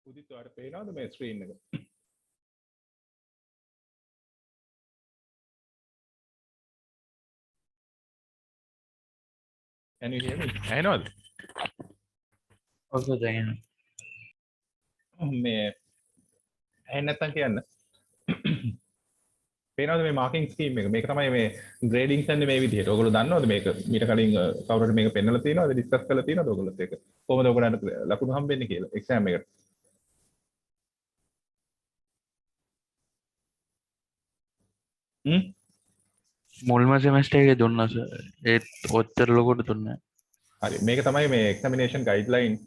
උදිත් ඔයාලට පේනවද මේ ස්ක්‍රීන් එක? Can you hear me? ඇහෙනවද? ඔව් දැන් මේ ඇහෙන්නේ නැත්තම් කියන්න. පේනවද මේ මාකින් ස්කීම් එක? මේක තමයි මේ ග්‍රේඩින්ග්ස් යන්නේ මේ විදිහට. ඔයගොල්ලෝ දන්නවද මේක? මීට කලින් කවුරුහරි මේක පෙන්නලා තියෙනවද? ඩිස්කස් කරලා තියෙනවද ඔයගොල්ලොත් ඒක? කොහොමද ඔයගොල්ලන්ට ලකුණු හම්බෙන්නේ කියලා එක්සෑම් එකට? මුල්ම සෙමස්ටර් එකේ දුන්නා සර්. ඒත් ඔච්චර ලොකුට දුන්නේ හරි. මේක තමයි මේ එක්සැමිනේෂන් ගයිඩ්ලයින්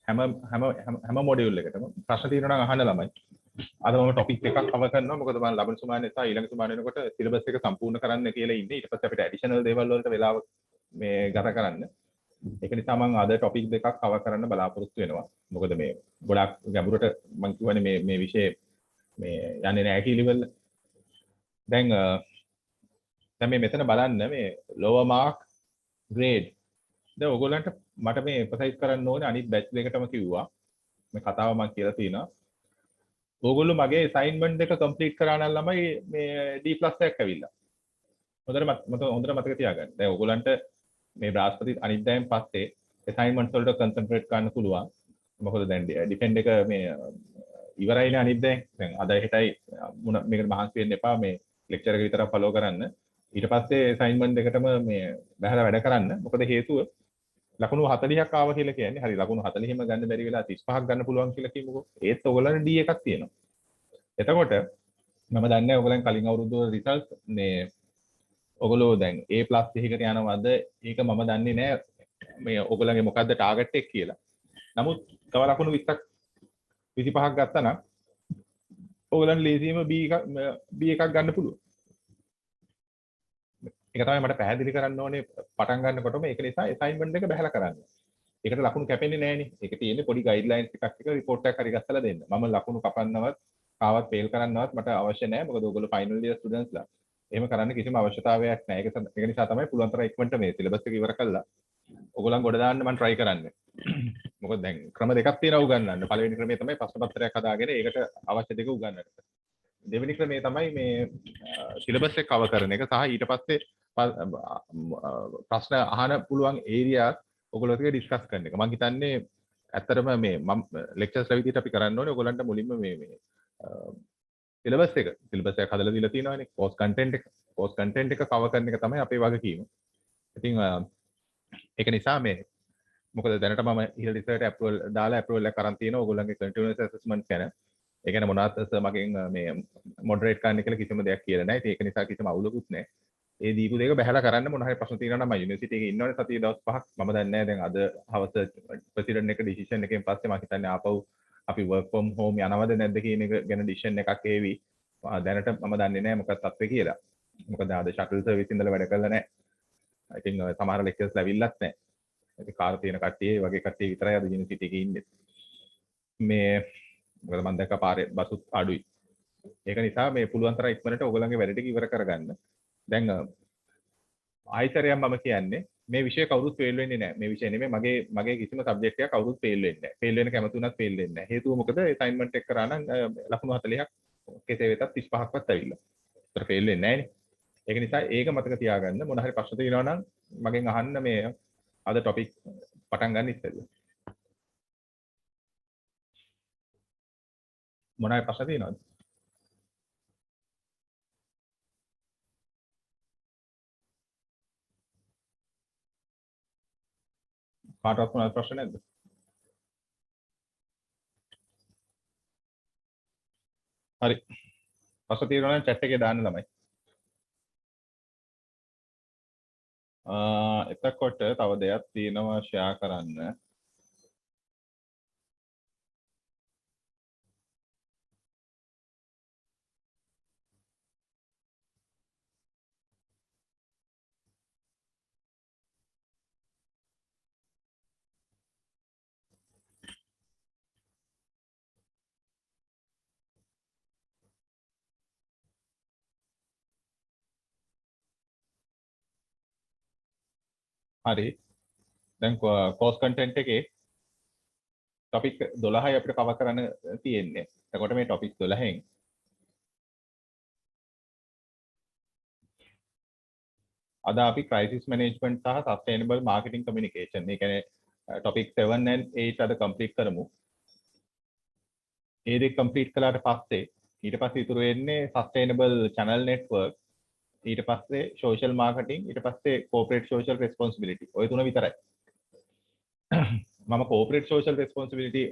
හැම මොඩියුල් එකටම ප්‍රශ්න තියෙනවා නම් අහන්න ළමයි. අද මම ටොපික් එකක් කවර් කරනවා. මොකද මම ලබන සුමානේ සහ ඊළඟ සුමානේ වෙනකොට සිලබස් එක සම්පූර්ණ කරන්න කියලා ඉන්නේ. ඊට පස්සේ අපිට ඇඩිෂනල් දේවල් වලට වෙලාව මේ ගත කරන්න. ඒක නිසා මම අද ටොපික් දෙකක් කවර් කරන්න බලාපොරොත්තු වෙනවා. මොකද මේ ගොඩක් ගැඹුරට මම කියවනේ මේ විෂය මේ යන්නේ නැහැ කීලිවල. දැන් මේ මෙතන බලන්න මේ lower mark grade. දැන් ඔයගොල්ලන්ට මට මේ එම්ෆසයිස් කරන්න ඕනේ අනිත් බැච් දෙකටම කිව්වා. මේ කතාව මම කියලා තියෙනවා. ඕගොල්ලෝ මගේ අසයින්මන්ට් එක කම්ප්ලීට් කරා නම් ළමයි මේ D+ එකක් ඇවිල්ලා. හොඳට මතක තියාගන්න. දැන් ඕගොල්ලන්ට මේ බ්‍රාස්පති අනිද්දායෙන් පස්සේ අසයින්මන්ට්ස් වලට කන්සන්ට්‍රේට් කරන්න පුළුවන්. මොකද දැන් ඩිපෙන්ඩ් එක මේ ඉවරයිනේ අනිද්දායෙන්. දැන් අද හෙටයි මේකට මහන්සි වෙන්න එපා මේ ලෙක්චර් එක විතරක් ෆලෝ කරන්න. ඊට පස්සේ අසයින්මන්ට් එකටම මේ බහලා වැඩ කරන්න. මොකද හේතුව ලකුණු 40ක් ආව කියලා කියන්නේ හරි ලකුණු 40ම ගන්න බැරි වෙලා 35ක් ගන්න පුළුවන් කියලා කිව්වකෝ. ඒත් ඔයගොල්ලන්ට D එකක් තියෙනවා. එතකොට මම දන්නේ ඔයගොල්ලන් කලින් අවුරුද්දේ රිසල්ට් මේ ඔයගොල්ලෝ දැන් A+ එකකට යනවද? ඒක මම දන්නේ නැහැ. මේ ඔයගොල්ලන්ගේ මොකද්ද ටාගට් එක කියලා. නමුත් තව ලකුණු 20ක් 25ක් ගත්තා නම් ඔයගොල්ලන් ලේසියෙම B එකක් ගන්න පුළුවන්. ඒක තමයි මට පැහැදිලි කරන්න ඕනේ පටන් ගන්නකොටම ඒක නිසා අසයින්මන්ට් එක බහලා කරන්න. ඒකට ලකුණු කැපෙන්නේ නැහනේ. ඒක තියෙන්නේ පොඩි ගයිඩ්ලයින්ස් ටිකක් එක රිපෝට් එකක් හරි ගස්සලා දෙන්න. මම ලකුණු කපන්නවත් කාවත් ෆේල් කරන්නවත් මට අවශ්‍ය නැහැ. මොකද ඔයගොල්ලෝ ෆයිනල් ඉයර් ස්ටුඩන්ට්ස්ලා. එහෙම කරන්න කිසිම අවශ්‍යතාවයක් නැහැ. ඒක නිසා තමයි පුළුවන් තරම් ඉක්මනට මේ සිලබස් එක ඉවර කළා. ඔයගොල්ලන් ගොඩ දාන්න මම try කරන්නේ. මොකද දැන් ක්‍රම දෙකක් තියෙනවා උගන්වන්න. පළවෙනි ක්‍රමය තමයි ප්‍රශ්න පත්‍රයක් හදාගෙන ඒකට අවශ්‍ය දෙක උගන්වන්න. දෙවෙනි ක්‍රමය තමයි මේ සිලබස් එක කවර් කරන එක සහ ඊට පස්සේ ප්‍රශ්න අහන්න පුළුවන් ඒරියා ඔයගොල්ලෝ ටික ඩිස්කස් කරන එක. මම හිතන්නේ ඇත්තටම මේ මම ලෙක්චර්ස් විදිහට අපි කරන්න ඕනේ ඔයගොල්ලන්ට මුලින්ම මේ සිලබස් එකක් හදලා දීලා තියෙනවානේ. කෝස් කන්ටෙන්ට් එක කවර් කරන එක තමයි අපේ වගකීම. ඉතින් ඒක නිසා මේ මොකද දැනට මම ඉහළ රිසර්ච් ඇප්‍රූවල් දාලා ඇප්‍රූවල් එක කරන් තියෙනවා ඔයගොල්ලන්ගේ කන්ටිනියස් ඇසස්මන්ට් ගැන. ඒ කියන්නේ මොනවද මගෙන් මේ මොඩරේට් කරන්න කියලා කිසිම දෙයක් කියලා නැහැ. ඉතින් ඒක නිසා කිසිම අවුලකුත් නැහැ. ඒ දීපු දෙක බහැලා කරන්න මොන හරි ප්‍රශ්න තියෙනවා නම් මම යුනිවර්සිටි එකේ ඉන්නවනේ සතිය දවස් 5ක් මම දන්නේ නැහැ දැන් අද හවස ප්‍රෙසිඩන්ට් එක ඩිසිෂන් එකෙන් පස්සේ මම හිතන්නේ ආපහු අපි work from home යනවද නැද්ද කියන එක ගැන ඩිසිෂන් එකක් ඒවි දැනට මම දන්නේ නැහැ මොකක්ද තත්ත්වය කියලා මොකද අද ෂටල් සර්විස් ඉඳලා වැඩ කරලා නැහැ ඉතින් සමහර ලෙක්චර්ස් ලැබිල්ලත් නැහැ ඉතින් කාර් තියෙන කට්ටිය වගේ කට්ටිය විතරයි අද යුනිවර්සිටි එකේ ඉන්නේ මේ මොකද මම දැක්ක පාරේ බසුත් අඩුයි ඒක නිසා මේ පුළුවන් තරම් ඉක්මනට ඔයගොල්ලන්ගේ වැඩ ටික ඉවර කරගන්න දැන් ආයිතරයක් මම කියන්නේ මේ විෂය කවුරුත් ෆේල් වෙන්නේ නැහැ මේ විෂය නෙමෙයි මගේ කිසිම සබ්ජෙක්ට් එකක් කවුරුත් ෆේල් වෙන්නේ නැහැ ෆේල් වෙන කැමති උනත් ෆේල් වෙන්නේ නැහැ හේතුව මොකද අසයින්මන්ට් එක කරා නම් ලකුණු 40ක් කෙසේ වෙතත් 35ක්වත් ඇවිල්ලා ඒතර ෆේල් වෙන්නේ නැහැනේ ඒක නිසා ඒක මතක තියාගන්න මොන හරි ප්‍රශ්න තියෙනවා නම් මගෙන් අහන්න මේ අද ටොපික් පටන් ගන්න ඉස්සෙල්ලා මොන හරි ප්‍රශ්න තියෙනවද කාටවත් මොනවද ප්‍රශ්න නැද්ද හරි ප්‍රශ්න තියෙනවා නම් chat එකේ දාන්න ළමයි එතකොට තව දෙයක් තියෙනවා ෂෙයා කරන්න හරි දැන් කෝස් කන්ටෙන්ට් එකේ ටොපික් 12යි අපිට කවර් කරන්න තියෙන්නේ. එතකොට මේ ටොපික් 12න් අද අපි crisis management සහ sustainable marketing communication මේ කියන්නේ topic 7 and 8 අද complete කරමු. ඒ දෙක complete කළාට පස්සේ ඊට පස්සේ ඉතුරු වෙන්නේ sustainable channel network, ඊට පස්සේ social marketing, ඊට පස්සේ corporate social responsibility. ඔය තුන විතරයි. මම corporate social responsibility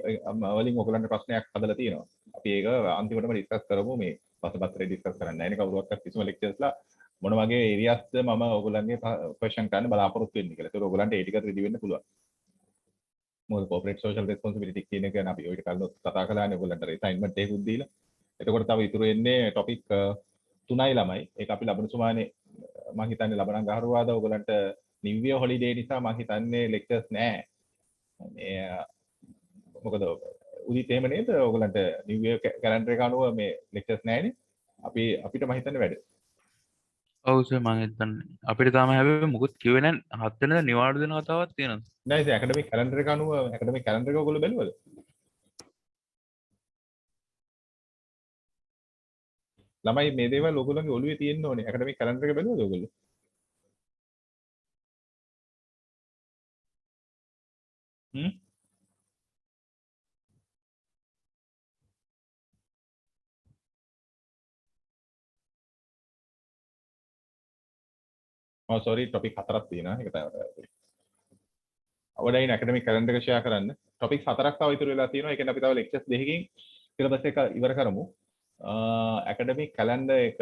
වලින් ඔයගලන්ට ප්‍රශ්නයක් හදලා තියෙනවා. අපි ඒක අන්තිමටම ඩිස්කස් කරමු. මේ පසුපත්‍රේ ඩිස්කස් කරන්න නැහැ නේ කවුරුවක්වත් කිසිම lecturesලා මොන වගේ ඒරියාස්ද මම ඔයගලන්ගේ ක්වෙස්චන් කරන්න බලාපොරොත්තු වෙන්නේ කියලා. ඒක ඔයගලන්ට ඒ ටික රෙඩි වෙන්න පුළුවන්. මොකද corporate social responsibility කියන එක ගැන අපි ඔය ටික කලින් කතා කළානේ ඔයගලන්ට assignment එකකුත් දීලා. එතකොට තව ඉතුරු වෙන්නේ topic 3යි ළමයි. ඒක අපි ලබන සුමානේ මම හිතන්නේ ලබන අඟහරුවාදා ඔයගලන්ට new year holiday නිසා මම හිතන්නේ lectures නැහැ. මේ මොකද උදිත් එහෙම නේද ඔයගලන්ට new year calendar එක අනුව මේ lectures නැහැනේ. අපිට මම හිතන්නේ වැඩ. ඔව් සර් මම හිතන්නේ අපිට තාම හැබැයි මුකුත් කිව්වේ නැහැ 7 වෙනිදා නිවාඩු දෙන කතාවක් තියෙනවා. නෑ ඉතින් academic calendar එක අනුව academic calendar එක ඔයගොල්ලෝ බැලුවද? ළමයි මේ දේවල් ඔයගොල්ලෝගේ ඔළුවේ තියෙන්න ඕනේ. academic calendar එක බැලුවද ඔයගොල්ලෝ? හ්ම්? ඔව් sorry topic 4ක් තියෙනවා. ඒක තමයි. ඔයගොල්ලෝ academic calendar එක share කරන්න. topic 4ක් තව ඉතුරු වෙලා තියෙනවා. ඒ කියන්නේ අපි තව lectures දෙකකින් syllabus එක ඉවර කරමු. academic calendar එක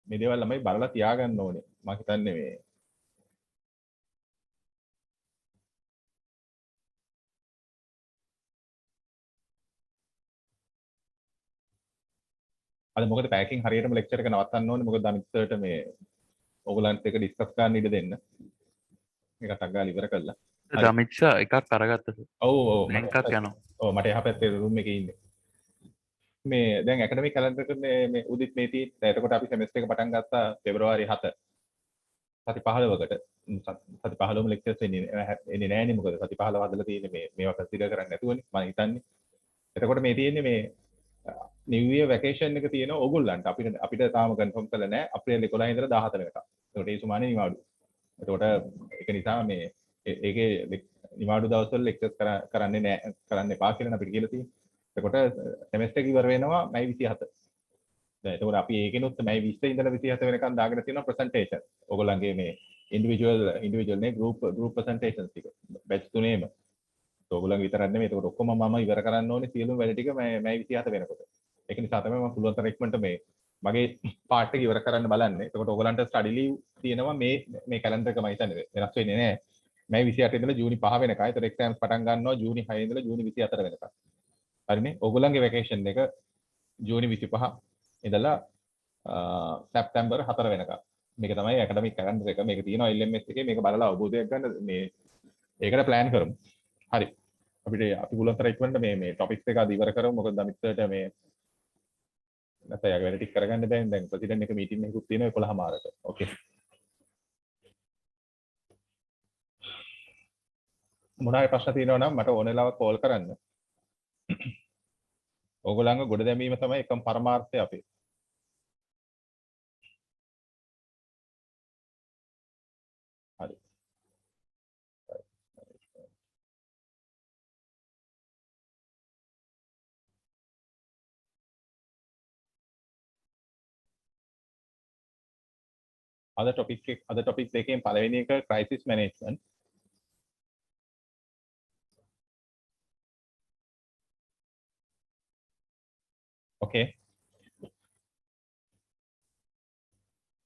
මේ දේවල් ළමයි බලලා තියාගන්න ඕනේ. මම හිතන්නේ මේ අද මොකද පැකින් හරියටම ලෙක්චර් එක නවත්තන්න ඕනේ. මොකද අනිත් සර්ට මේ ඕගලන්ට එක ඩිස්කස් කරන්න ඉඩ දෙන්න. මේක ටක් ගාලා ඉවර කළා. දමිත්සා එකක් අරගත්තා සර්. ඔව් ඔව් දැන් එකක් යනවා. ඔව් මට එහා පැත්තේ රූම් එකේ ඉන්නේ. මේ දැන් ඇකඩමික් කැලෙන්ඩර් එක මේ උදිත් මේ තියෙන. දැන් එතකොට අපි සෙමෙස්ටර් එක පටන් ගත්තා පෙබරවාරි 7. සති 15කට. සති 15ම ලෙක්චර්ස් එන්නේ නෑනේ. මොකද සති 15 හදලා තියෙන්නේ මේවා කන්සිඩර් කරන්නේ නැතුවනේ මම හිතන්නේ. එතකොට මේ තියෙන්නේ මේ නිව් ඉයර් වැකේෂන් එක තියෙනවා ඕගොල්ලන්ට. අපිට තාම කන්ෆර්ම් කරලා නැහැ. අප්‍රේල් 11 ඉඳලා 14 වෙනකම්. ඒකට ඒ සුමානේ නිවාඩු. එතකොට ඒක නිසා මේ ඒකේ නිවාඩු දවස්වල ලෙක්චර්ස් කරන්නේ නැහැ, කරන්න එපා කියලා අපිට කියලා තියෙනවා. එතකොට සෙමෙස්ටර් එක ඉවර වෙනවා මයි 27. දැන් එතකොට අපි ඒකෙනුත් මයි 20 ඉඳලා 27 වෙනකම් දාගෙන තියෙනවා ප්‍රසන්ටේෂන්. ඕගොල්ලන්ගේ මේ ඉන්ඩිවිජුවල් නේ ගෲප් ප්‍රසන්ටේෂන්ස් ටික. බැච් තුනේම. ඕගොල්ලන්ගේ විතරක් නෙමෙයි. එතකොට ඔක්කොම මම ඉවර කරන්න ඕනේ සියලුම වැඩ ටික මයි 27 වෙනකොට. ඒක නිසා තමයි මම පුළුවන් තරම් ඉක්මනට මේ මගේ පාර්ට් එක ඉවර කරන්න බලන්නේ. එතකොට ඕගොල්ලන්ට ස්ටඩි ලීව් තියෙනවා මේ කැලෙන්ඩර් එක මම හිතන්නේ වෙනස් වෙන්නේ නැහැ. මයි 28 ඉඳලා ජූනි 5 වෙනකම්. ඒතර එක්සෑම්ස් පටන් ගන්නවා ජූනි 6 ඉඳලා ජූනි 24 වෙනකම්. හරිනේ. ඕගොල්ලන්ගේ වැකේෂන් එක ජූනි 25 ඉඳලා සැප්තැම්බර් 4 වෙනකම්. මේක තමයි ඇකඩමික් කැලෙන්ඩර් එක. මේක තියෙනවා LMS එකේ. මේක බලලා අවබෝධයක් ගන්න මේ ඒකට ප්ලෑන් කරමු. හරි. අපි පුළුවන් තරම් ඉක්මනට මේ ටොපික්ස් එක අද ඉවර කරමු. මොකද අනිත්ට මේ නැත්නම් යාගේ වැඩ ටික කරගන්න දැන් ප්‍රෙසිඩන්ට් එක මීටින් එකකුත් තියෙනවා 11 මාරට. ඕකේ. මොනවා ප්‍රශ්න තියෙනවා නම් මට ඕන වෙලාවක කෝල් කරන්න. ඕගොල්ලන්ව ගොඩ දැමීම තමයි එකම පරමාර්ථය අපේ. හරි. අද ටොපික් දෙකෙන් පළවෙනි එක crisis management. Okay.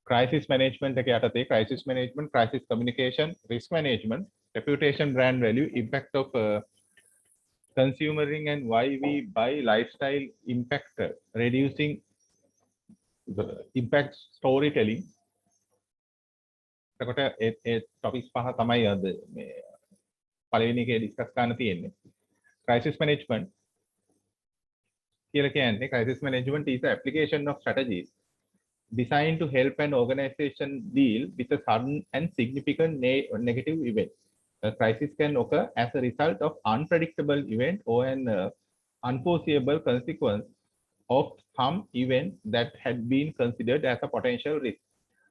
crisis management එක යටතේ crisis management, crisis communication, risk management, reputation, brand value, impact of consumering and why we buy, lifestyle impact, reducing the impact, storytelling. එතකොට ඒ ටොපික්ස් පහ තමයි අද මේ පළවෙනි එකේ ඩිස්කස් කරන්න තියෙන්නේ. crisis management කියලා කියන්නේ crisis management is the application of strategies designed to help an organization deal with a sudden and significant negative event. A crisis can occur as a result of unpredictable event or an unforeseeable consequence of some event that had been considered as a potential risk.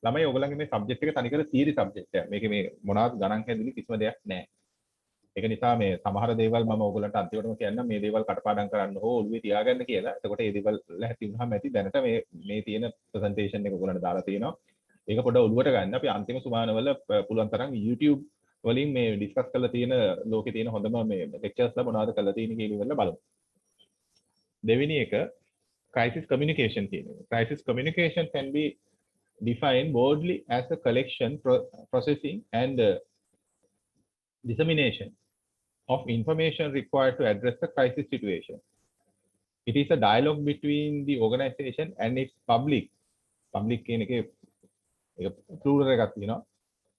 ළමයි ඔයගොල්ලන්ගේ මේ subject එක තනිකර theory subject එක. මේකේ මේ මොනවාද ගණන් හැදුවේ කිසිම දෙයක් නැහැ. ඒක නිසා මේ සමහර දේවල් මම ඔයගොල්ලන්ට අන්තිමටම කියන්නම් මේ දේවල් කටපාඩම් කරන්න හෝ ඔළුවේ තියාගන්න කියලා. එතකොට මේ දේවල් ලැහැත්ති වුණාම ඇති දැනට මේ තියෙන ප්‍රසන්ටේෂන් එක ඔයගොල්ලන්ට දාලා තියෙනවා. ඒක පොඩ්ඩක් ඔළුවට ගන්න. අපි අන්තිම සුමානවල පුළුවන් තරම් YouTube වලින් මේ ඩිස්කස් කරලා තියෙන ලෝකේ තියෙන හොඳම මේ ලෙක්චර්ස්ලා මොනවද කරලා තියෙන්නේ කියලා ඉවරලා බලමු. දෙවෙනි එක crisis communication කියන එක. Crisis communication can be defined broadly as a collection, processing and dissemination of information required to address the crisis situation. It is a dialogue between the organization and its public. Public කියන එකේ plural එකක් තියෙනවා.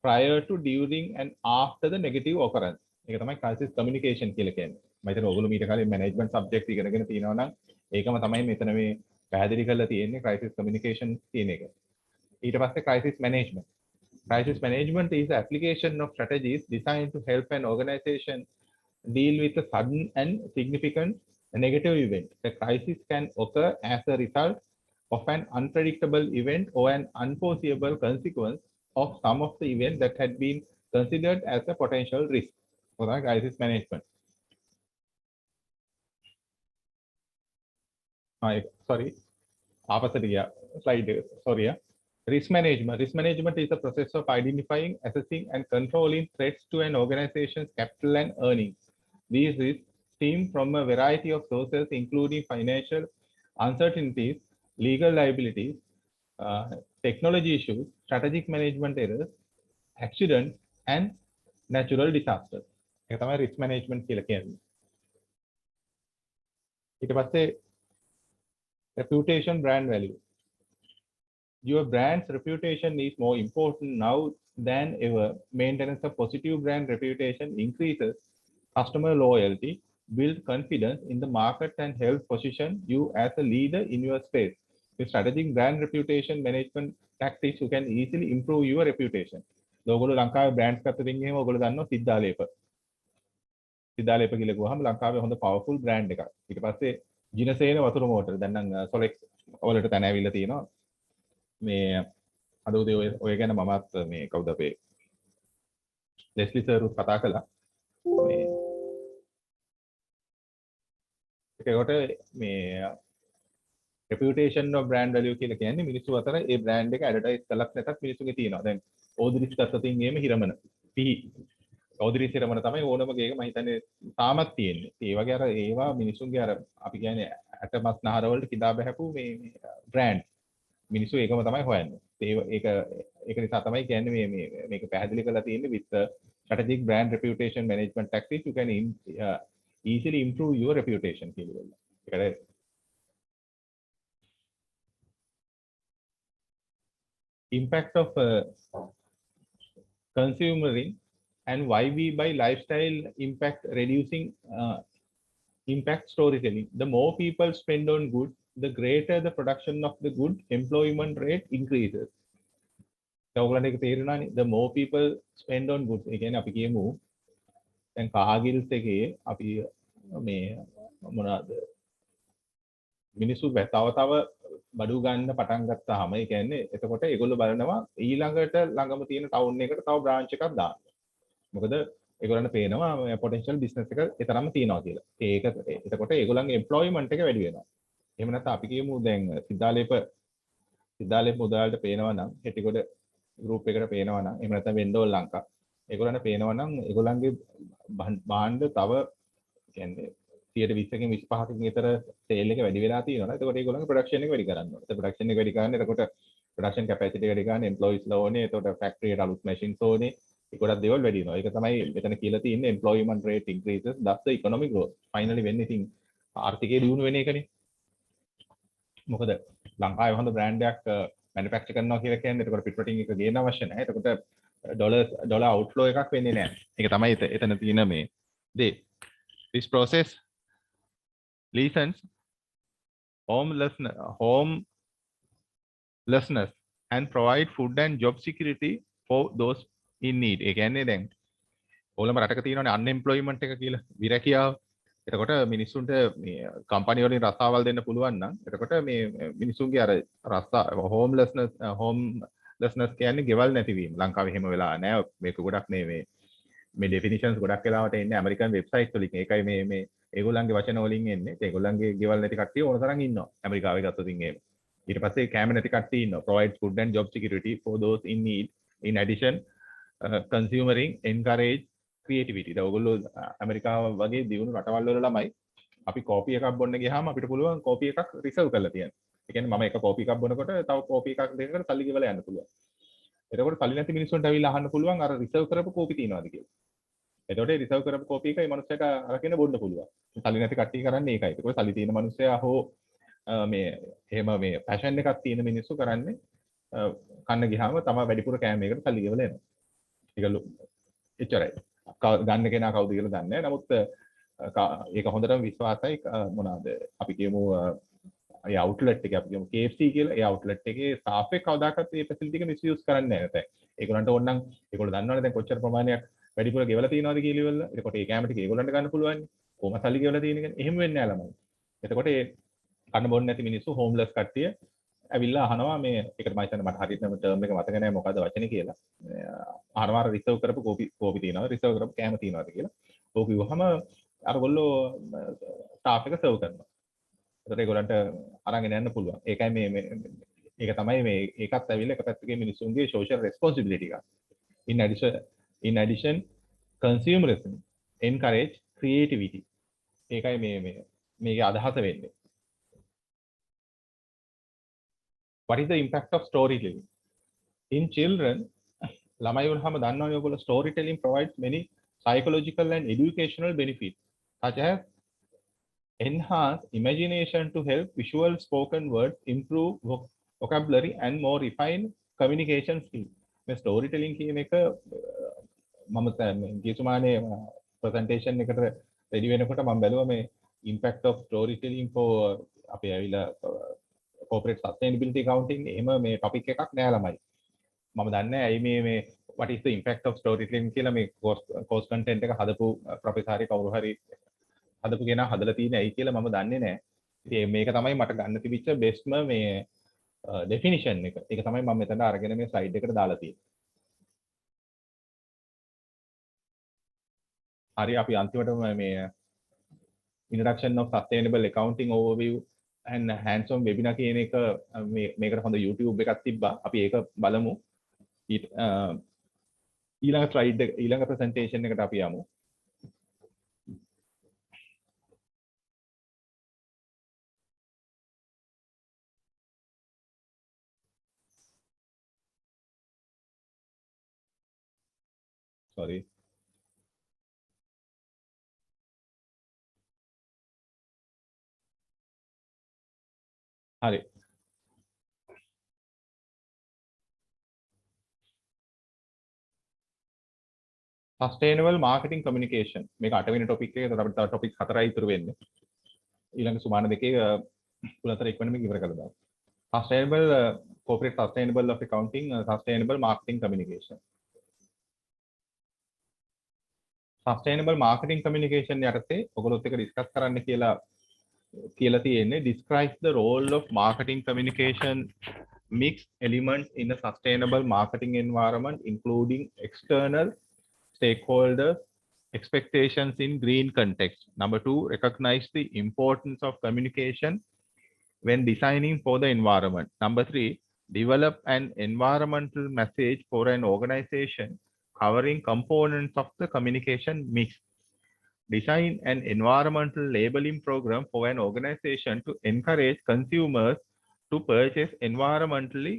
Prior to, during and after the negative occurrence. ඒක තමයි crisis communication කියලා කියන්නේ. මම හිතන්නේ ඔයගොල්ලෝ මීට කලින් management subject ඉගෙනගෙන තියෙනවා නම් ඒකම තමයි මෙතන මේ පැහැදිලි කරලා තියෙන්නේ crisis communication කියන එක. ඊට පස්සේ crisis management. Crisis management is the application of strategies designed to help an organization deal with a sudden and significant negative event. The crisis can occur as a result of an unpredictable event or an unforeseeable consequence of some of the event that had been considered as a potential risk for the crisis management. Sorry, opposite slide. Sorry. Risk management. Risk management is the process of identifying, assessing, and controlling threats to an organization's capital and earnings. These risks stem from a variety of sources, including financial uncertainties, legal liabilities, technology issues, strategic management errors, accidents, and natural disasters. ඒක තමයි risk management කියලා කියන්නේ. ඊට පස්සේ reputation, brand value. Your brand's reputation is more important now than ever. Maintenance of positive brand reputation increases customer loyalty, builds confidence in the market, and helps position you as a leader in your space. With strategic brand reputation management tactics, you can easily improve your reputation. ඔයගොල්ලෝ ලංකාවේ brands පැත්තකින් එහෙම ඔයගොල්ලෝ දන්නවා සිද්ධාලේප. සිද්ධාලේප කියලා කිව්වහම ලංකාවේ හොඳ powerful brand එකක්. ඊට පස්සේ ජිනසේන වතුර මෝටර දැන් නම් Solex වලට තැන ඇවිල්ලා තියෙනවා. මේ අද උදේ ඔය ගැන මමත් මේ කවුද අපේ ලෙස්ලි සර් උත් කතා කළා. මේ ඒකට මේ reputation of brand value කියලා කියන්නේ මිනිස්සු අතර ඒ brand එක ඇඩ්වර්ටයිස් කළත් නැතත් මිනිස්සුගේ තියෙනවා. දැන් ඕදිරිස් ගත්තතින් එහෙම හිරමන පිහි ඕදිරිස් හිරමන තමයි ඕනම ගේක මම හිතන්නේ තාමත් තියෙන්නේ. ඒ වගේ අර ඒවා මිනිස්සුන්ගේ අර අපි කියන්නේ ඇටමස් නහර වලට කිදා බහැපු මේ brand මිනිස්සු ඒකම තමයි හොයන්නේ. ඒක නිසා තමයි කියන්නේ මේක පැහැදිලි කරලා තියෙන්නේ with strategic brand reputation management tactics you can easily improve your reputation කියලා. ඒකට impact of consumering and why we buy lifestyle impact reducing impact storytelling. The more people spend on goods, the greater the production of the good, employment rate increases. ඔයගොල්ලන්ට ඒක තේරෙනවානේ. The more people spend on goods. ඒ කියන්නේ අපි කියමු දැන් කාගිල්ස් එකේ අපි මේ මොනවාද මිනිස්සු තව බඩු ගන්න පටන් ගත්තාම ඒ කියන්නේ එතකොට ඒගොල්ලෝ බලනවා ඊළඟට ළඟම තියෙන ටවුන් එකට තව බ්‍රාන්ච් එකක් දාන්න. මොකද ඒගොල්ලන්ට පේනවා පොටෙන්ෂල් බිස්නස් එක ඒ තරම්ම තියෙනවා කියලා. ඒක එතකොට ඒගොල්ලන්ගේ එම්ප්ලොයිමන්ට් එක වැඩි වෙනවා. එහෙම නැත්නම් අපි කියමු දැන් සිද්ධාලේප මුදලාලට පේනවා නම් හෙටිගොඩ ගෲප් එකට පේනවා නම් එහෙම නැත්නම් වෙන්ඩෝල් ලංකා ඒගොල්ලන්ට පේනවා නම් ඒගොල්ලන්ගේ භාණ්ඩ තව කියන්නේ 120කින් 25කින් විතර සේල් එක වැඩි වෙලා තියෙනවා. එතකොට ඒගොල්ලන්ගේ ප්‍රොඩක්ෂන් එක වැඩි කරන්න ඕනේ. ප්‍රොඩක්ෂන් එක වැඩි කරන්න එතකොට ප්‍රොඩක්ෂන් කැපැසිටි වැඩි කරන්න එම්ප්ලොයිස්ලා ඕනේ. එතකොට ෆැක්ටරි එකට අලුත් මැෂින්ස් ඕනේ. ඒ ගොඩක් දේවල් වැඩි වෙනවා. ඒක තමයි මෙතන කියලා තියෙන්නේ employment rate increases thus the economic growth. Finally when ඉතින් ආර්ථිකය දියුණු වෙන එකනේ. මොකද ලංකාවේ හොඳ බ්‍රෑන්ඩ් එකක් මැනුෆැක්චර් කරනවා කියලා කියන්නේ එතකොට පිටරටින් එක ගේන්න අවශ්‍ය නැහැ. එතකොට ඩොලර් අවුට්ෆ්ලෝ එකක් වෙන්නේ නැහැ. ඒක තමයි එතන තියෙන මේ දේ. This process lessens homelessness and provide food and job security for those in need. ඒ කියන්නේ දැන් ඕලම රටක තියෙනවනේ අන්එම්ප්ලොයිමන්ට් එක කියලා විරැකියාව. එතකොට මිනිස්සුන්ට මේ කම්පැනි වලින් රස්සාවල් දෙන්න පුළුවන් නම් එතකොට මේ මිනිස්සුන්ගේ අර රස්සා හෝම්ලෙස්නස් කියන්නේ ගෙවල් නැතිවීම. ලංකාවේ එහෙම වෙලා නැහැ. මේක ගොඩක් මේ ඩෙෆිනිෂන්ස් ගොඩක් වෙලාවට එන්නේ ඇමරිකන් වෙබ්සයිට් වලින්. ඒකයි මේ ඒගොල්ලන්ගේ වචන වලින් එන්නේ. ඒගොල්ලන්ගේ ගෙවල් නැති කට්ටිය ඕන තරම් ඉන්නවා. ඇමරිකාවේ ගත්තොත් එහෙම. ඊට පස්සේ කැම නැති කට්ටිය ඉන්නවා. provides food and job security for those in need. In addition, consumering encourage creativity. දැන් ඔයගොල්ලෝ ඇමරිකාව වගේ දියුණු රටවල් වල ළමයි අපි කෝපි එකක් බොන්න ගියාම අපිට පුළුවන් කෝපි එකක් රිසර්ව් කරලා තියන්න. ඒ කියන්නේ මම එක කෝපි එකක් බොනකොට තව කෝපි එකක් දෙකකට සල්ලි ගෙවලා යන්න පුළුවන්. එතකොට සල්ලි නැති මිනිස්සුන්ට ඇවිල්ලා අහන්න පුළුවන් අර රිසර්ව් කරපු කෝපි තියනවාද කියලා. එතකොට රිසර්ව් කරපු කෝපි එකයි මනුස්සයට අරගෙන බොන්න පුළුවන්. සල්ලි නැති කට්ටිය කරන්නේ ඒකයි. ඒකෝ සල්ලි තියෙන මනුස්සයා හෝ මේ එහෙම මේ ෆැෂන් එකක් තියෙන මිනිස්සු කරන්නේ කන්න ගියාම තමයි වැඩිපුර කෑම එකකට සල්ලි ගෙවලා එනවා. ඒක එච්චරයි. ගන්න කෙනා කවුද කියලා දන්නේ නැහැ. නමුත් ඒක හොඳටම විශ්වාසයි මොනවාද අපි කියමු ඒ අවුට්ලට් එක අපි කියමු KFC කියලා. ඒ අවුට්ලට් එකේ ස්ටාෆ් එක කවදාකවත් මේ ෆැසිලිටි එක මිස්යූස් කරන්නේ නැහැ නැතයි. ඒගොල්ලන්ට ඕනනම් ඒගොල්ලෝ දන්නවනේ දැන් කොච්චර ප්‍රමාණයක් වැඩිපුර ගෙවලා තියෙනවද කියලා ඉවල්ලා. එතකොට ඒ කැම ටික ඒගොල්ලන්ට ගන්න පුළුවන්. කොහොම සල්ලි ගෙවලා තියෙන එක. එහෙම වෙන්නේ නැහැ ළමයි. එතකොට ඒ කන්න බොන්න නැති මිනිස්සු හෝම්ලස් කට්ටිය ඇවිල්ලා අහනවා මේ ඒකට මම හිතන්නේ මට හරියටම ටර්ම් එක මතක නැහැ මොකද්ද වචනේ කියලා. අහනවා රිසර්ව් කරපු කෝපි තියෙනවා රිසර්ව් කරපු කෑම තියෙනවාද කියලා. ඕක කිව්වහම අරගොල්ලෝ ස්ටාෆ් එක සර්ව් කරනවා. ඒකට ඒගොල්ලන්ට අරගෙන යන්න පුළුවන්. ඒකයි මේ ඒක තමයි මේ ඒකත් ඇවිල්ලා එක පැත්තකින් මිනිස්සුන්ගේ social responsibility එක. In addition consumerism encourage creativity. ඒකයි මේකේ අදහස වෙන්නේ. What is the impact of storytelling? In children, ළමයි වුණාම දන්නවනේ ඔයගොල්ලෝ storytelling provides many psychological and educational benefits such as enhance imagination to help visual spoken words improve vocabulary and more refined communication skills. මේ storytelling කියන එක මම ගියසුමානේ presentation එකට ready වෙනකොට මම බැලුවා මේ impact of storytelling for අපේ ඇවිල්ලා corporate sustainability accounting එහෙම මේ topic එකක් නෑ ළමයි. මම දන්නේ ඇයි මේ what is the impact of storytelling කියලා මේ course content එක හදපු ප්‍රොෆෙසර් හරි කවුරු හරි හදපු කෙනා හදලා තියෙන්නේ ඇයි කියලා මම දන්නේ නෑ. ඉතින් මේක තමයි මට ගන්න තිබිච්ච bestම මේ definition එක. ඒක තමයි මම මෙතන අරගෙන මේ slide එකට දාලා තියෙන්නේ. හරි අපි අන්තිමටම මේ introduction of sustainable accounting overview and hands on webinar කියන එක මේකට හොඳ YouTube එකක් තිබ්බා. අපි ඒක බලමු. ඊළඟ slide එක ඊළඟ presentation එකට අපි යමු. sorry හරි sustainable marketing communication මේක 8 වෙනි topic එක. ඒකට අපිට තව topic 4යි ඉතුරු වෙන්නේ. ඊළඟ සුමාන දෙකේ පුලතර ඉක්මනටම ඉවර කරලා දාමු. sustainable corporate sustainable of accounting sustainable marketing communication. sustainable marketing communication යටතේ ඔයගොල්ලොත් එක්ක ඩිස්කස් කරන්න කියලා තියෙන්නේ describe the role of marketing communication mixed elements in a sustainable marketing environment including external stakeholders expectations in green context. Number 2, recognize the importance of communication when designing for the environment. Number 3, develop an environmental message for an organization covering components of the communication mix. Design an environmental labeling program for an organization to encourage consumers to purchase environmentally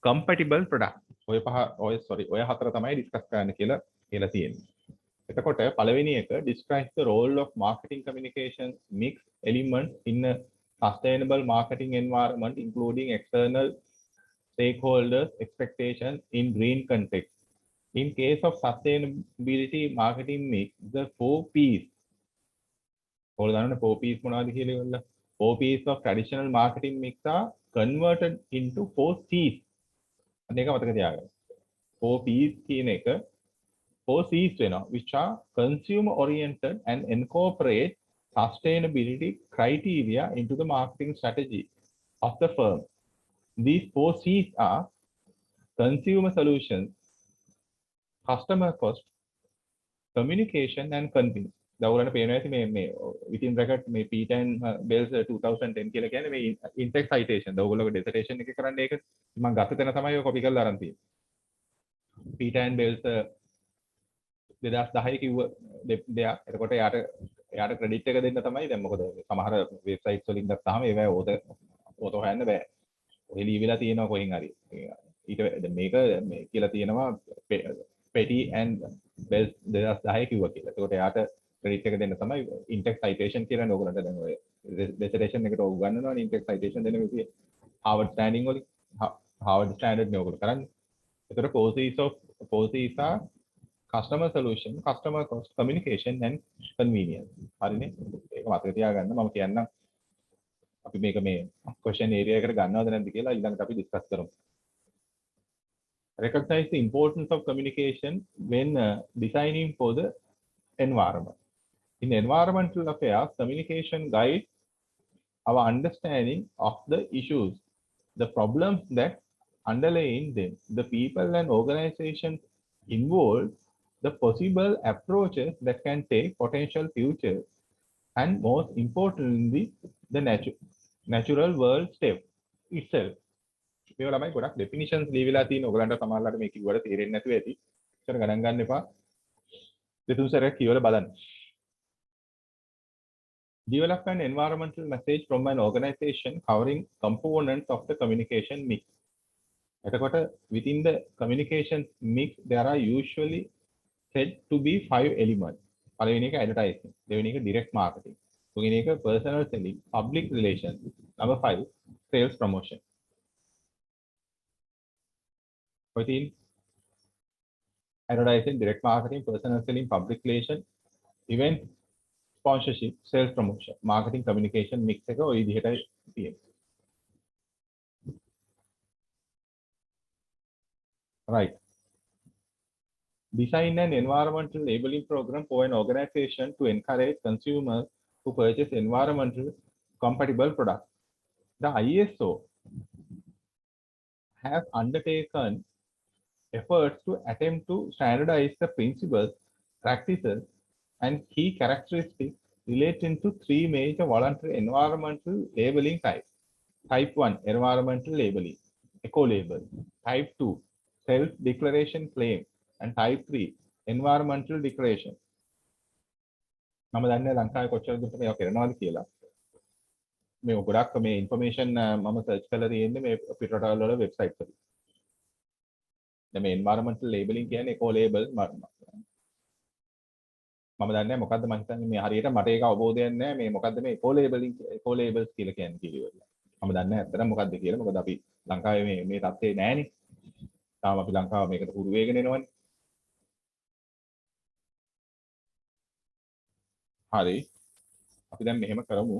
compatible products. ඔය හතර තමයි discuss කරන්න කියලා තියෙන්නේ. එතකොට පළවෙනි එක describe the role of marketing communication mix elements in a sustainable marketing environment including external stakeholders expectations in green context. In case of sustainability marketing mix, the 4 P's. ඔයාලා දන්නවනේ 4 P's මොනවද කියලා ඉවරලා. 4 P's of traditional marketing mix are converted into 4 C's. අන්න ඒක මතක තියාගන්න. 4 P's කියන එක 4 C's වෙනවා, which are consumer oriented and incorporate sustainability criteria into the marketing strategy of the firm. These 4 C's are consumer solutions, customer cost, communication and convince. දවල්වලට පේනවා ඇති මේ within bracket මේ P10 Bells 2010 කියලා කියන්නේ මේ in-text citation. දවල්වලක dissertation එක කරන්න ඒක මම ගත තැන තමයි ඔය copy කරලා අරන් තියෙන්නේ. P10 Bells 2010 කිව්ව දෙයක්. එතකොට එයාට ක්‍රෙඩිට් එක දෙන්න තමයි දැන් මොකද සමහර වෙබ්සයිට්ස් වලින් ගත්තාම ඒවා ඕත හොයන්න බෑ. ඔය ලියවිලා තියෙනවා කොහෙන් හරි. ඊට මේක මේ කියලා තියෙනවා Petty and Bells 2010 කිව්වා කියලා. ඒකට එයාට ක්‍රෙඩිට් එක දෙන්න තමයි in-text citation කියන්නේ. ඕගොල්ලන්ට දැන් ඔය dissertation එකට උගන්වනවා in-text citation දෙන විදිය. Harvard standing වලින් Harvard standard නේ ඕගොල්ලෝ කරන්නේ. ඒතර policies are customer solution, customer cost, communication and convenience. හරිනේ. ඒක මතක තියාගන්න. මම කියන්නම් අපි මේක මේ question area එකට ගන්නවද නැද්ද කියලා ඊළඟට අපි discuss කරමු. Recognize the importance of communication when designing for the environment. In environmental affairs, communication guides our understanding of the issues, the problems that underlie them, the people and organizations involved, the possible approaches that can take potential futures, and most importantly, the natural world step itself. මේවා ළමයි ගොඩක් definitions ලියවිලා තියෙන ඔයගලන්ට සමහරවිට මේ කිව්වට තේරෙන්නේ නැතුව ඇති. ඒකට ගණන් ගන්න එපා. දෙතුන් සැරයක් කියවලා බලන්න. Develop an environmental message from an organization covering components of the communication mix. එතකොට within the communication mix there are usually said to be 5 elements. පළවෙනි එක advertising, දෙවෙනි එක direct marketing, තුන්වෙනි එක personal selling, public relations, number 5 sales promotion. Within advertising, direct marketing, personal selling, public relation, event sponsorship, sales promotion, marketing communication mix එක ඔය විදිහටයි තියෙන්නේ. Right. Design an environmental labeling program for an organization to encourage consumers to purchase environmental compatible products. The ISO has undertaken efforts to attempt to standardize the principles, practices, and key characteristics relating to 3 major voluntary environmental labeling types. Type 1, environmental labeling, eco-label. Type 2, self-declaration claim. And type 3, environmental declaration. මම දන්නේ ලංකාවේ කොච්චර දුරට මේවා කරනවද කියලා. මේ ගොඩක් මේ ඉන්ෆර්මේෂන් මම සර්ච් කරලා තියෙන්නේ මේ පිටරටවල වල වෙබ්සයිට් වල. දැන් මේ environmental labeling කියන්නේ eco label මම දන්නේ මොකද්ද මම හිතන්නේ මේ හරියට මට ඒක අවබෝධයක් නැහැ මේ මොකද්ද මේ eco labels කියලා කියන්නේ කියලා. මම දන්නේ නැහැ අත්‍තරම මොකද්ද කියලා. මොකද අපි ලංකාවේ මේ තත්ත්වේ නැහැනේ. තාම අපි ලංකාව මේකට හුරු වෙගෙන එනවනේ. හරි. අපි දැන් මෙහෙම කරමු.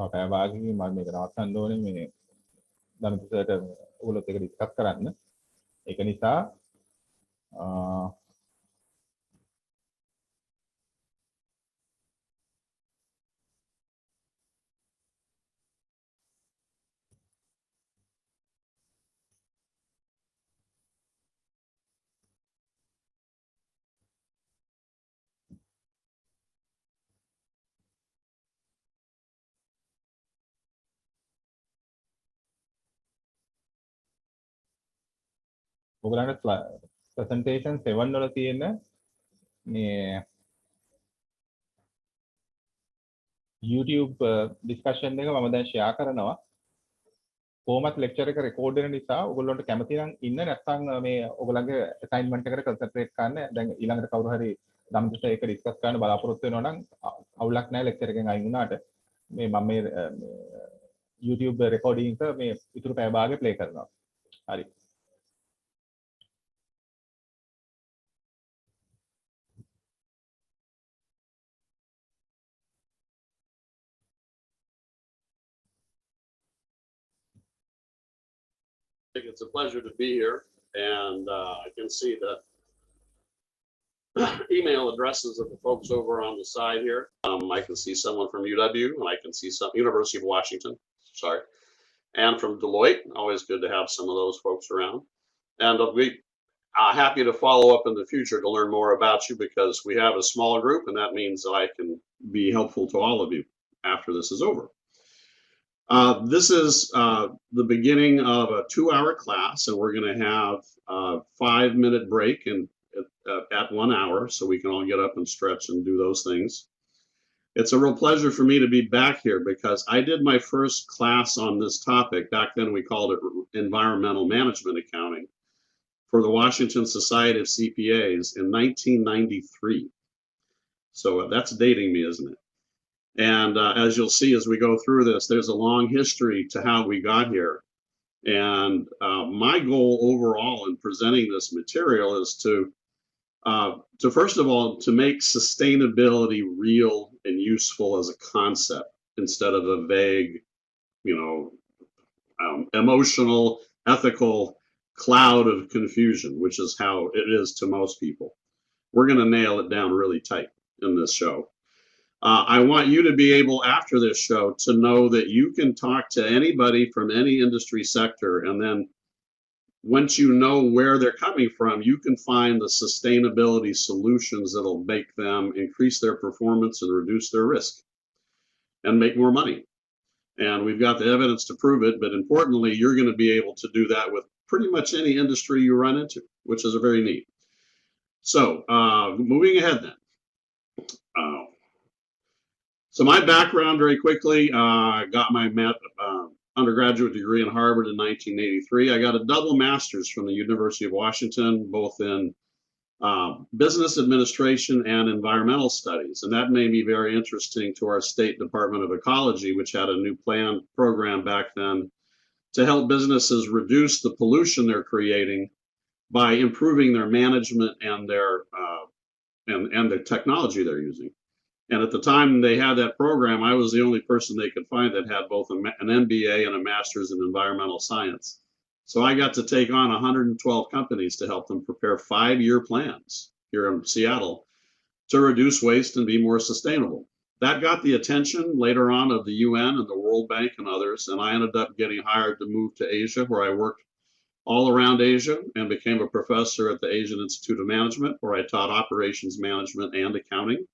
අපේ වාග්ගේ මම මේක නවත්තන්න ඕනේ මේ ධනපිසට ඔයගොල්ලොත් එක ඩිස්කස් කරන්න. ඒක නිසා ඔයගලන්ට presentation 7 වල තියෙන මේ YouTube discussion එක මම දැන් share කරනවා. කොහොමත් lecture එක record වෙන නිසා ඔයගොල්ලන්ට කැමති නම් ඉන්න නැත්නම් මේ ඔයගලගේ assignment එකට concentrate කරන්න. දැන් ඊළඟට කවුරු හරි ධම්මදිස එක discuss කරන්න බලාපොරොත්තු වෙනවා නම් අවුලක් නැහැ lecture එකෙන් අයින් වුණාට. මේ මම මේ YouTube recording එක මේ ඉතුරු පැය භාගෙ play කරනවා. හරි. It's a pleasure to be here, and I can see the email addresses of the folks over on the side here. I can see someone from UW, and I can see some University of Washington, sorry, and from Deloitte. Always good to have some of those folks around. And I'll be happy to follow up in the future to learn more about you, because we have a small group, and that means that I can be helpful to all of you after this is over. This is the beginning of a 2-hour class, and we're going to have a 5-minute break at 1 hour, so we can all get up and stretch and do those things. It's a real pleasure for me to be back here, because I did my first class on this topic. Back then we called it Environmental Management Accounting, for the Washington Society of CPAs in 1993. So that's dating me, isn't it? And as you'll see as we go through this, there's a long history to how we got here. And my goal overall in presenting this material is to first of all, to make sustainability real and useful as a concept, instead of a vague, emotional, ethical cloud of confusion, which is how it is to most people. We're going to nail it down really tight in this show. I want you to be able, after this show, to know that you can talk to anybody from any industry sector, and then once you know where they're coming from, you can find the sustainability solutions that'll make them increase their performance and reduce their risk and make more money. And we've got the evidence to prove it, but importantly, you're going to be able to do that with pretty much any industry you run into, which is very neat. So moving ahead then. So my background very quickly, I got my undergraduate degree in Harvard in 1983. I got a double master's from the University of Washington, both in business administration and environmental studies. And that made me very interesting to our State Department of Ecology, which had a new program back then to help businesses reduce the pollution they're creating by improving their management and their and the technology they're using. And at the time they had that program, I was the only person they could find that had both an MBA and a master's in environmental science. So I got to take on 112 companies to help them prepare 5-year plans here in Seattle to reduce waste and be more sustainable. That got the attention later on of the UN and the World Bank and others, and I ended up getting hired to move to Asia, where I worked all around Asia and became a professor at the Asian Institute of Management, where I taught operations management and accounting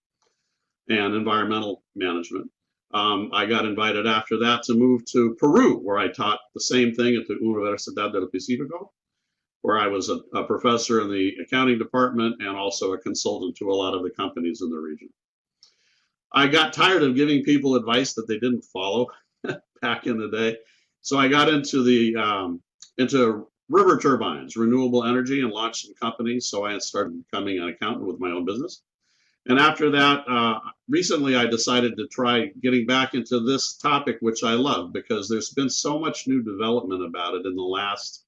and environmental management. I got invited after that to move to Peru, where I taught the same thing at the Universidad del Pacífico, where I was a professor in the accounting department and also a consultant to a lot of the companies in the region. I got tired of giving people advice that they didn't follow back in the day. So I got into into river turbines, renewable energy, and launched some companies. So I started becoming an accountant with my own business. And after that, recently I decided to try getting back into this topic, which I love, because there's been so much new development about it in the last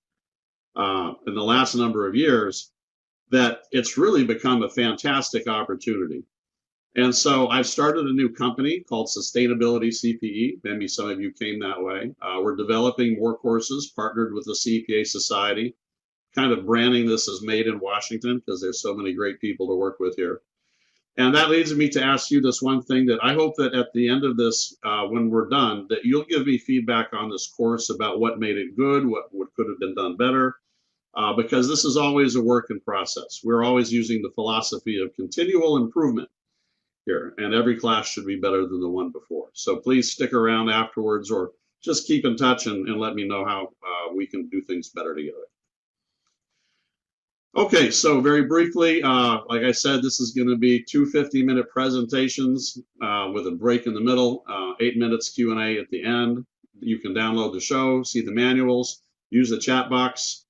number of years that it's really become a fantastic opportunity. And so I've started a new company called Sustainability CPE. Maybe some of you came that way. We're developing more courses, partnered with the CPA Society, kind of branding this as Made in Washington, because there's so many great people to work with here. And that leads me to ask you this one thing, that I hope that at the end of this, when we're done, that you'll give me feedback on this course about what made it good, what could have been done better, because this is always a work in process. We're always using the philosophy of continual improvement here, and every class should be better than the one before. So please stick around afterwards, or just keep in touch and let me know how we can do things better together. Okay, so very briefly, like I said, this is going to be 2 50-minute presentations with a break in the middle, 8 minutes Q&A at the end. You can download the show, see the manuals, use the chat box.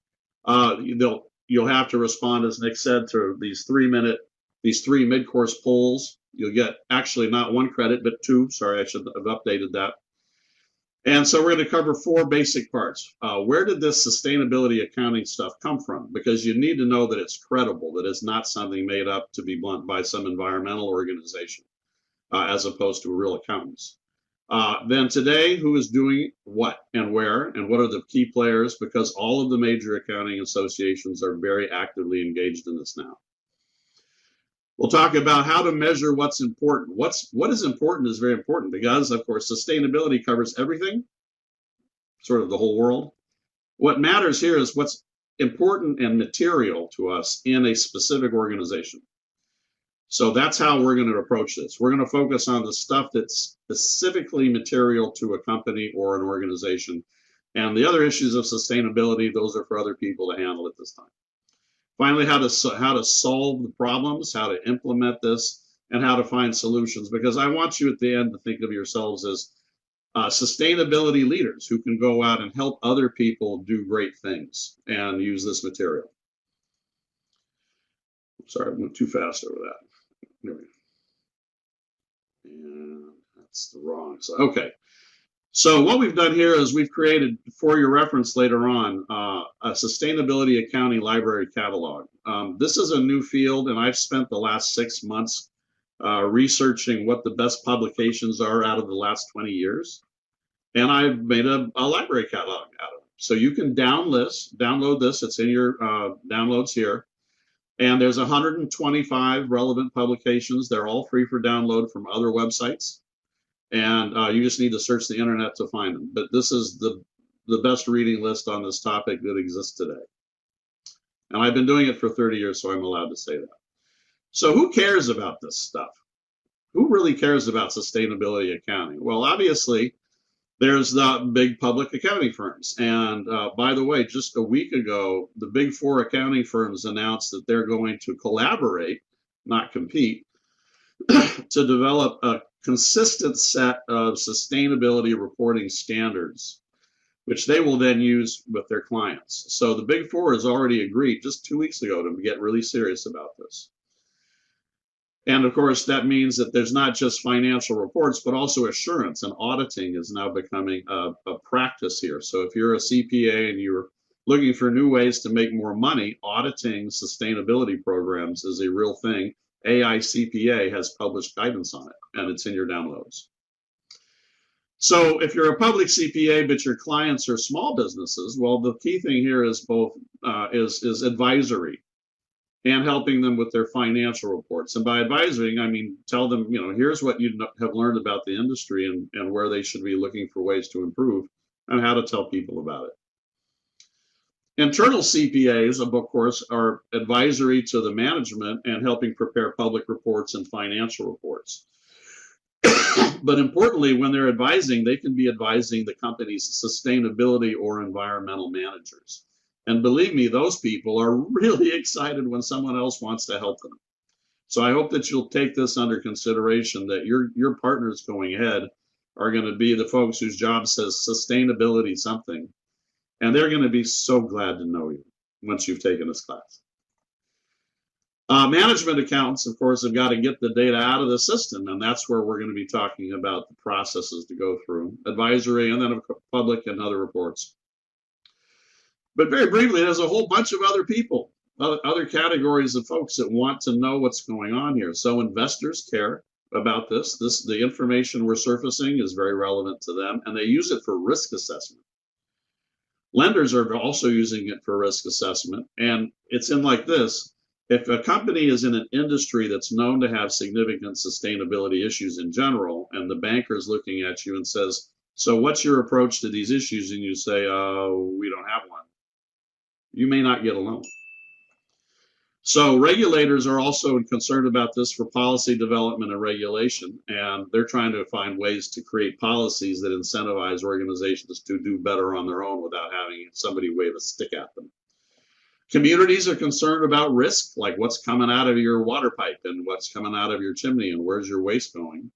You'll have to respond, as Nick said, to these 3 mid-course polls. You'll get actually not 1 credit, but 2. Sorry, I should have updated that. And so we're going to cover 4 basic parts. Where did this sustainability accounting stuff come from? Because you need to know that it's credible, that it's not something made up, to be blunt, by some environmental organization, as opposed to real accountants. Then today, who is doing what and where, and what are the key players? Because all of the major accounting associations are very actively engaged in this now. We'll talk about how to measure what's important. What is important is very important because, of course, sustainability covers everything, sort of the whole world. What matters here is what's important and material to us in a specific organization. So that's how we're going to approach this. We're going to focus on the stuff that's specifically material to a company or an organization. And the other issues of sustainability, those are for other people to handle at this time. Finally, how to solve the problems, how to implement this, and how to find solutions. Because I want you at the end to think of yourselves as sustainability leaders who can go out and help other people do great things and use this material. Sorry, I went too fast over that. There we go. And that's the wrong side. Okay. So what we've done here is we've created, for your reference later on, a sustainability accounting library catalog. This is a new field, and I've spent the last 6 months researching what the best publications are out of the last 20 years. And I've made a library catalog out of it. So you can download this. It's in your downloads here. And there's 125 relevant publications. They're all free for download from other websites. And you just need to search the internet to find them. But this is the best reading list on this topic that exists today. And I've been doing it for 30 years, so I'm allowed to say that. So who cares about this stuff? Who really cares about sustainability accounting? Well, obviously, there's the big public accounting firms. And by the way, just a week ago, the big 4 accounting firms announced that they're going to collaborate, not compete, to develop a consistent set of sustainability reporting standards, which they will then use with their clients. So the big 4 has already agreed just 2 weeks ago to get really serious about this. And of course, that means that there's not just financial reports, but also assurance, and auditing is now becoming a practice here. So if you're a CPA and you're looking for new ways to make more money, auditing sustainability programs is a real thing. AICPA has published guidance on it, and it's in your downloads. So if you're a public CPA, but your clients are small businesses, well, the key thing here is both is advisory and helping them with their financial reports. And by advising, I mean, tell them, here's what you have learned about the industry and where they should be looking for ways to improve and how to tell people about it. Internal CPAs, of course, are advisory to the management and helping prepare public reports and financial reports. But importantly, when they're advising, they can be advising the company's sustainability or environmental managers. And believe me, those people are really excited when someone else wants to help them. So I hope that you'll take this under consideration, that your partners going ahead are going to be the folks whose job says sustainability something. And they're going to be so glad to know you once you've taken this class. Management accountants, of course, have got to get the data out of the system, and that's where we're going to be talking about the processes to go through, advisory, and then public and other reports. But very briefly, there's a whole bunch of other people, other categories of folks that want to know what's going on here. So investors care about this. The information we're surfacing is very relevant to them, and they use it for risk assessment. Lenders are also using it for risk assessment, and it's in like this. If a company is in an industry that's known to have significant sustainability issues in general, and the banker is looking at you and says, so what's your approach to these issues? And you say, oh, we don't have one. You may not get a loan. So regulators are also concerned about this for policy development and regulation, and they're trying to find ways to create policies that incentivize organizations to do better on their own without having somebody wave a stick at them. Communities are concerned about risk, like what's coming out of your water pipe and what's coming out of your chimney and where's your waste going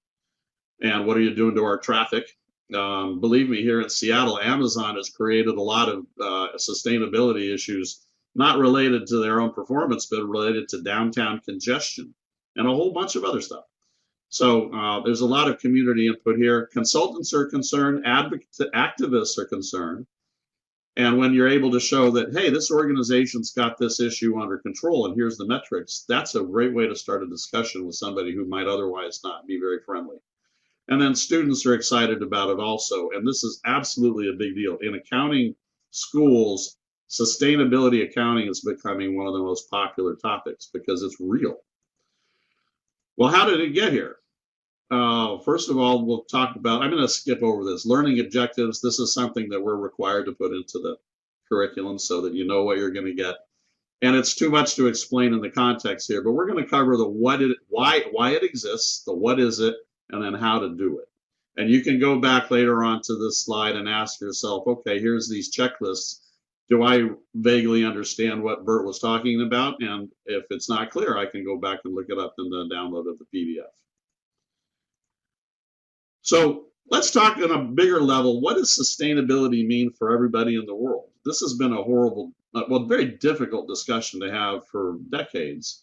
and what are you doing to our traffic. Believe me, here in Seattle, Amazon has created a lot of sustainability issues, not related to their own performance, but related to downtown congestion and a whole bunch of other stuff. So there's a lot of community input here. Consultants are concerned, activists are concerned. And when you're able to show that, hey, this organization's got this issue under control and here's the metrics, that's a great way to start a discussion with somebody who might otherwise not be very friendly. And then students are excited about it also. And this is absolutely a big deal. In accounting schools, sustainability accounting is becoming one of the most popular topics because it's real. Well, how did it get here? First of all, we'll talk about, I'm going to skip over this, learning objectives. This is something that we're required to put into the curriculum so that you know what you're going to get. And it's too much to explain in the context here, but we're going to cover the why it exists, the what is it, and then how to do it. And you can go back later on to this slide and ask yourself, okay, here's these checklists. Do I vaguely understand what Bert was talking about? And if it's not clear, I can go back and look it up in the download of the PDF. So let's talk on a bigger level. What does sustainability mean for everybody in the world? This has been a horrible, well, very difficult discussion to have for decades.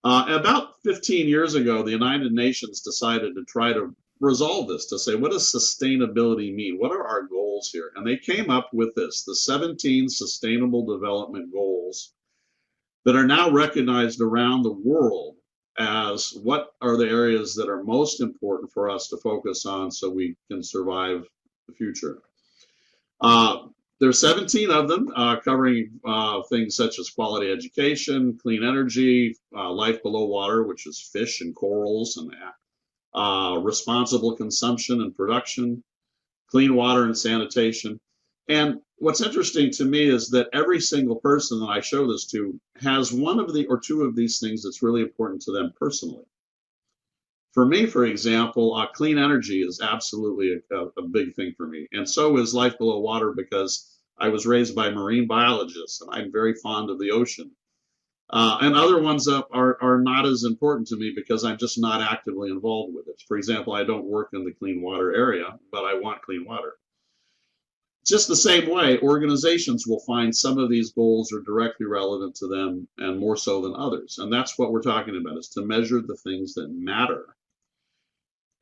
About 15 years ago, the United Nations decided to try to resolve this, to say, what does sustainability mean? What are our goals here? And they came up with this, the 17 Sustainable Development Goals that are now recognized around the world as what are the areas that are most important for us to focus on so we can survive the future. There's 17 of them covering things such as quality education, clean energy, life below water, which is fish and corals, and responsible consumption and production, clean water and sanitation. And what's interesting to me is that every single person that I show this to has one of the or two of these things that's really important to them personally. For me, for example, clean energy is absolutely a big thing for me. And so is life below water, because I was raised by marine biologists and I'm very fond of the ocean. And other ones are not as important to me because I'm just not actively involved with it. For example, I don't work in the clean water area, but I want clean water. Just the same way, organizations will find some of these goals are directly relevant to them and more so than others. And that's what we're talking about, is to measure the things that matter.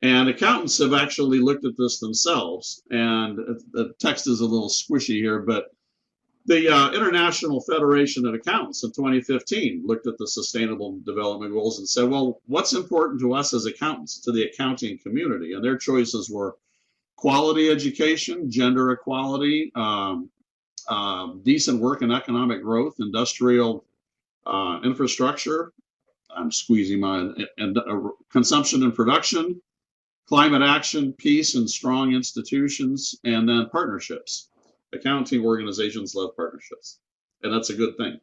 And accountants have actually looked at this themselves, and the text is a little squishy here, but the International Federation of Accountants in 2015 looked at the Sustainable Development Goals and said, well, what's important to us as accountants, to the accounting community? And their choices were quality education, gender equality, decent work and economic growth, industrial infrastructure, I'm squeezing my, consumption and production, climate action, peace and strong institutions, and then partnerships. Accounting organizations love partnerships, and that's a good thing.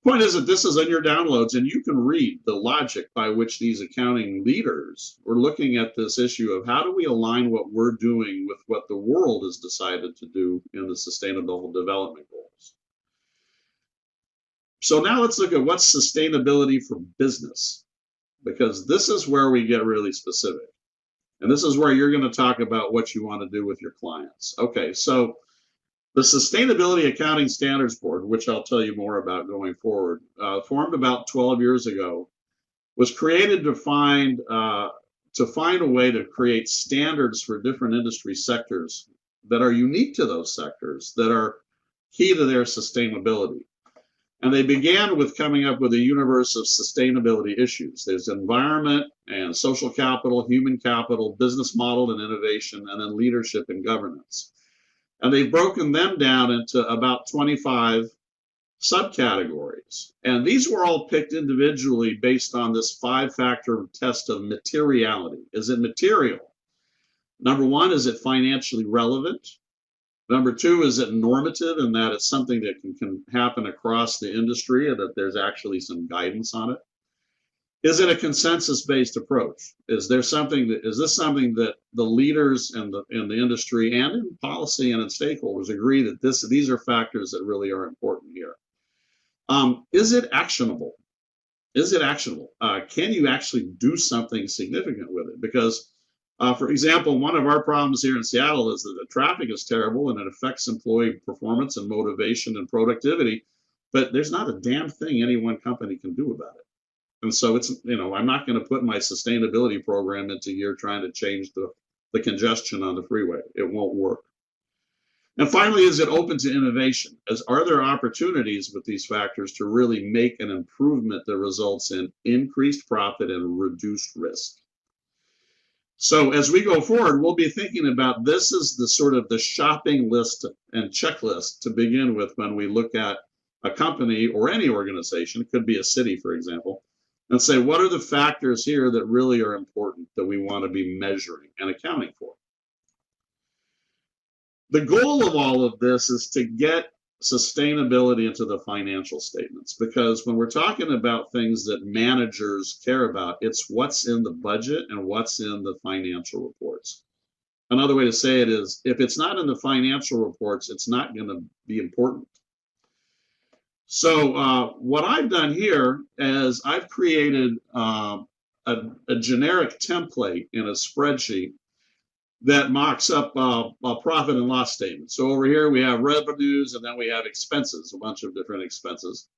Point is that this is in your downloads, and you can read the logic by which these accounting leaders were looking at this issue of how do we align what we're doing with what the world has decided to do in the Sustainable Development Goals. So now let's look at what's sustainability for business, because this is where we get really specific. And this is where you're going to talk about what you want to do with your clients. Okay, so the Sustainability Accounting Standards Board, which I'll tell you more about going forward, formed about 12 years ago, was created to find a way to create standards for different industry sectors that are unique to those sectors, that are key to their sustainability. And they began with coming up with a universe of sustainability issues. There's environment and social capital, human capital, business model and innovation, and then leadership and governance. And they've broken them down into about 25 subcategories. And these were all picked individually based on this 5-factor test of materiality. Is it material? Number 1, is it financially relevant? Number 2, is it normative, in that it's something that can happen across the industry and that there's actually some guidance on it? Is it a consensus-based approach? Is this something that the leaders in the industry and in policy and in stakeholders agree that these are factors that really are important here? Is it actionable? Is it actionable? Can you actually do something significant with it? Because, for example, one of our problems here in Seattle is that the traffic is terrible and it affects employee performance and motivation and productivity, but there's not a damn thing any one company can do about it. And so it's, I'm not going to put my sustainability program into gear trying to change the congestion on the freeway. It won't work. And finally, is it open to innovation? Are there opportunities with these factors to really make an improvement that results in increased profit and reduced risk? So as we go forward, we'll be thinking about this is the sort of the shopping list and checklist to begin with when we look at a company or any organization, it could be a city, for example, and say, what are the factors here that really are important that we want to be measuring and accounting for? The goal of all of this is to get sustainability into the financial statements, because when we're talking about things that managers care about, it's what's in the budget and what's in the financial reports. Another way to say it is, if it's not in the financial reports, it's not going to be important. So what I've done here is I've created a generic template in a spreadsheet that mocks up a profit and loss statement. So over here we have revenues, and then we have expenses, a bunch of different expenses.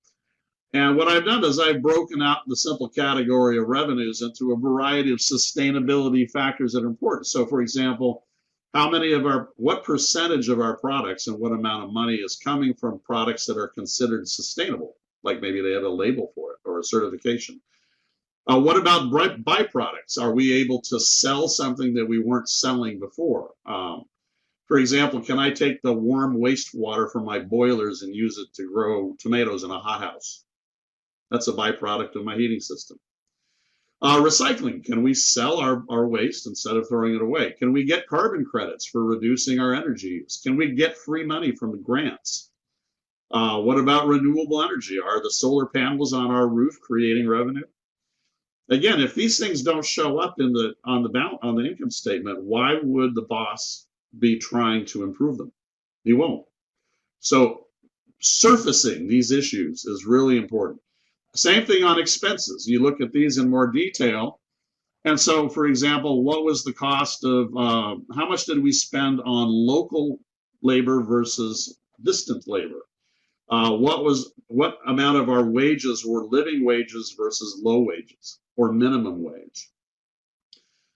And what I've done is I've broken out the simple category of revenues into a variety of sustainability factors that are important. So for example, what percentage of our products and what amount of money is coming from products that are considered sustainable, like maybe they have a label for it or a certification. What about byproducts? Are we able to sell something that we weren't selling before? For example, can I take the warm wastewater from my boilers and use it to grow tomatoes in a hothouse? That's a byproduct of my heating system. Recycling, can we sell our waste instead of throwing it away? Can we get carbon credits for reducing our energy use? Can we get free money from the grants? What about renewable energy? Are the solar panels on our roof creating revenue? Again, if these things don't show up on the income statement, why would the boss be trying to improve them? He won't. So surfacing these issues is really important. Same thing on expenses. You look at these in more detail. And so, for example, what was the cost of, how much did we spend on local labor versus distant labor? What amount of our wages were living wages versus low wages or minimum wage?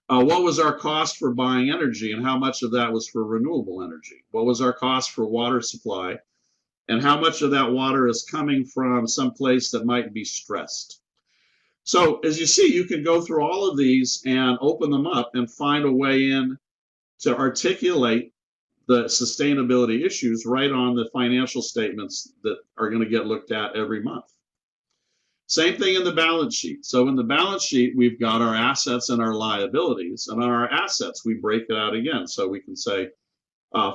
What was our cost for buying energy, and how much of that was for renewable energy? What was our cost for water supply, and how much of that water is coming from some place that might be stressed? So as you see, you can go through all of these and open them up and find a way in to articulate the sustainability issues right on the financial statements that are going to get looked at every month. Same thing in the balance sheet. So in the balance sheet, we've got our assets and our liabilities, and on our assets, we break it out again. So we can say,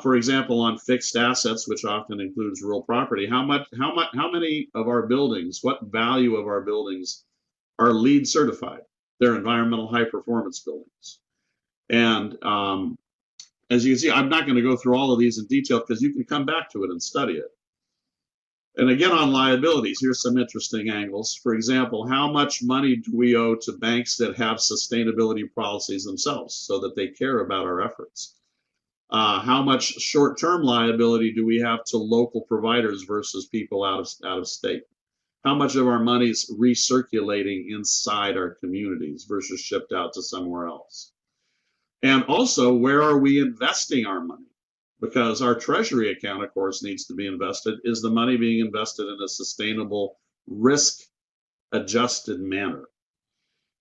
for example, on fixed assets, which often includes real property, how many of our buildings, what value of our buildings are LEED certified? They're environmental high performance buildings. And as you can see, I'm not going to go through all of these in detail because you can come back to it and study it. And again, on liabilities, here's some interesting angles. For example, how much money do we owe to banks that have sustainability policies themselves so that they care about our efforts? How much short-term liability do we have to local providers versus people out of state? How much of our money is recirculating inside our communities versus shipped out to somewhere else? And also, where are we investing our money? Because our treasury account, of course, needs to be invested. Is the money being invested in a sustainable, risk-adjusted manner?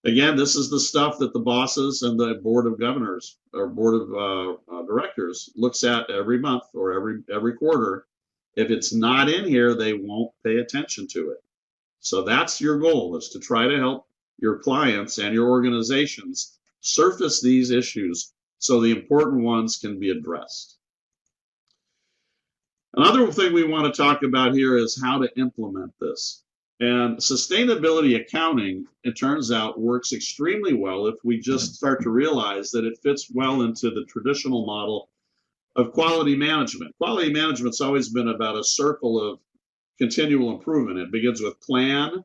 Again, this is the stuff that the bosses and the board of governors or board of directors looks at every month or every quarter. If it's not in here, they won't pay attention to it. So that's your goal, is to try to help your clients and your organizations surface these issues so the important ones can be addressed. Another thing we want to talk about here is how to implement this. And sustainability accounting, it turns out, works extremely well if we just start to realize that it fits well into the traditional model of quality management. Quality management's always been about a circle of continual improvement. It begins with plan,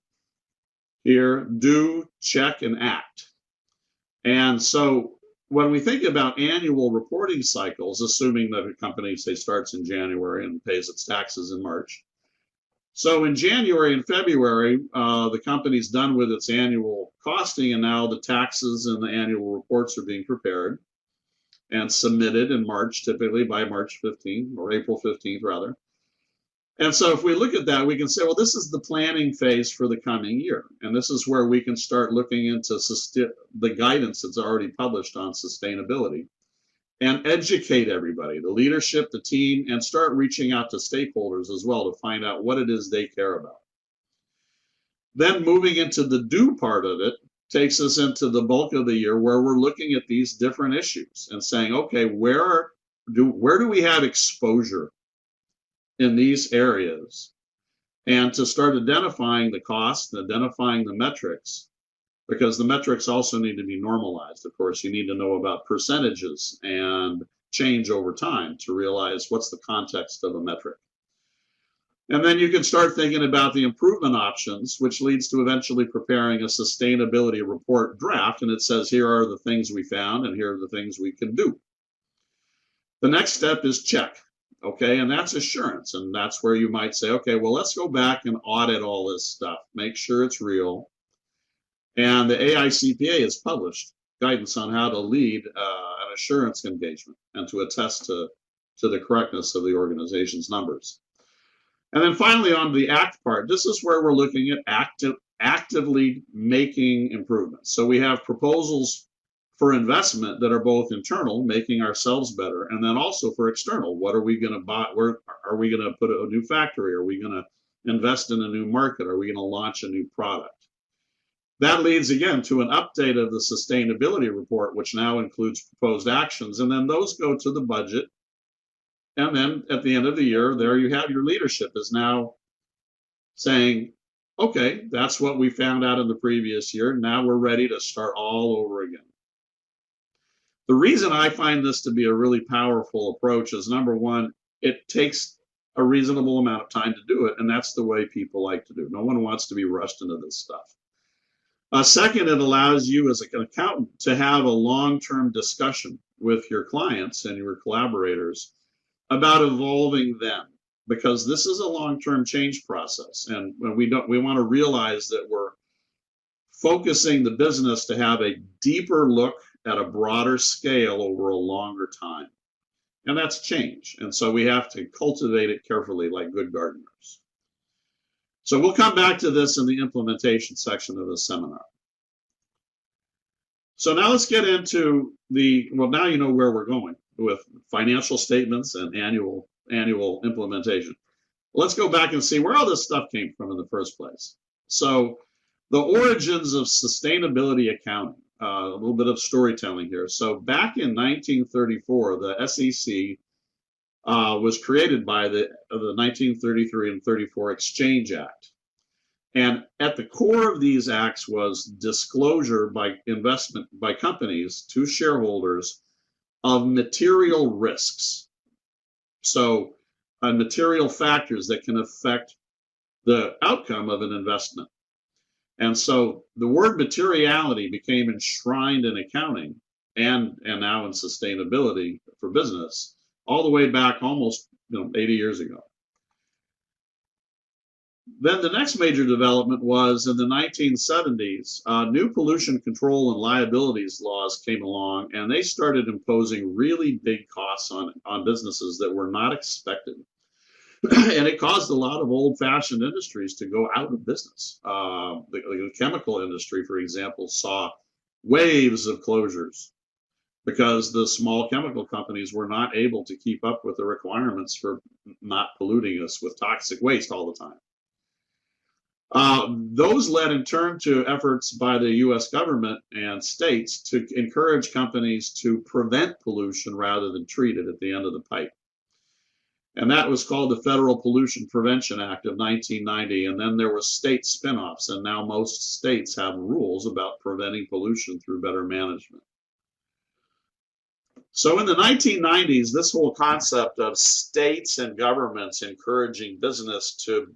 here, do, check, and act. And so when we think about annual reporting cycles, assuming that a company, say, starts in January and pays its taxes in March. So in January and February, the company's done with its annual costing, and now the taxes and the annual reports are being prepared and submitted in March, typically by March 15th or April 15th, rather. And so if we look at that, we can say, well, this is the planning phase for the coming year. And this is where we can start looking into the guidance that's already published on sustainability and educate everybody, the leadership, the team, and start reaching out to stakeholders as well to find out what it is they care about. Then moving into the do part of it takes us into the bulk of the year where we're looking at these different issues and saying, okay, where do we have exposure in these areas, and to start identifying the costs, identifying the metrics, because the metrics also need to be normalized. Of course, you need to know about percentages and change over time to realize what's the context of a metric. And then you can start thinking about the improvement options, which leads to eventually preparing a sustainability report draft. And it says, here are the things we found, and here are the things we can do. The next step is check. Okay, and that's assurance. And that's where you might say, okay, well, let's go back and audit all this stuff, make sure it's real. And the AICPA has published guidance on how to lead an assurance engagement and to attest to the correctness of the organization's numbers. And then finally, on the ACT part, this is where we're looking at actively making improvements. So we have proposals for investment that are both internal, making ourselves better, and then also for external. What are we going to buy? Where are we going to put a new factory? Are we going to invest in a new market? Are we going to launch a new product? That leads again to an update of the sustainability report, which now includes proposed actions, and then those go to the budget. And then at the end of the year, there you have your leadership is now saying, okay, that's what we found out in the previous year. Now we're ready to start all over again. The reason I find this to be a really powerful approach is, number one, it takes a reasonable amount of time to do it, and that's the way people like to do. No one wants to be rushed into this stuff. Second, it allows you as an accountant to have a long-term discussion with your clients and your collaborators about evolving them, because this is a long-term change process, and we want to realize that we're focusing the business to have a deeper look at a broader scale over a longer time. And that's change. And so we have to cultivate it carefully like good gardeners. So we'll come back to this in the implementation section of the seminar. So now let's get into well, now you know where we're going with financial statements and annual implementation. Let's go back and see where all this stuff came from in the first place. So the origins of sustainability accounting. A little bit of storytelling here. So back in 1934, the SEC was created by the 1933 and 34 Exchange Act. And at the core of these acts was disclosure by companies to shareholders of material risks. So material factors that can affect the outcome of an investment. And so the word materiality became enshrined in accounting and now in sustainability for business all the way back almost 80 years ago. Then the next major development was in the 1970s, new pollution control and liabilities laws came along, and they started imposing really big costs on businesses that were not expected. And it caused a lot of old-fashioned industries to go out of business. The chemical industry, for example, saw waves of closures because the small chemical companies were not able to keep up with the requirements for not polluting us with toxic waste all the time. Those led in turn to efforts by the US government and states to encourage companies to prevent pollution rather than treat it at the end of the pipe. And that was called the Federal Pollution Prevention Act of 1990. And then there were state spin-offs, and now most states have rules about preventing pollution through better management. So in the 1990s, this whole concept of states and governments encouraging business to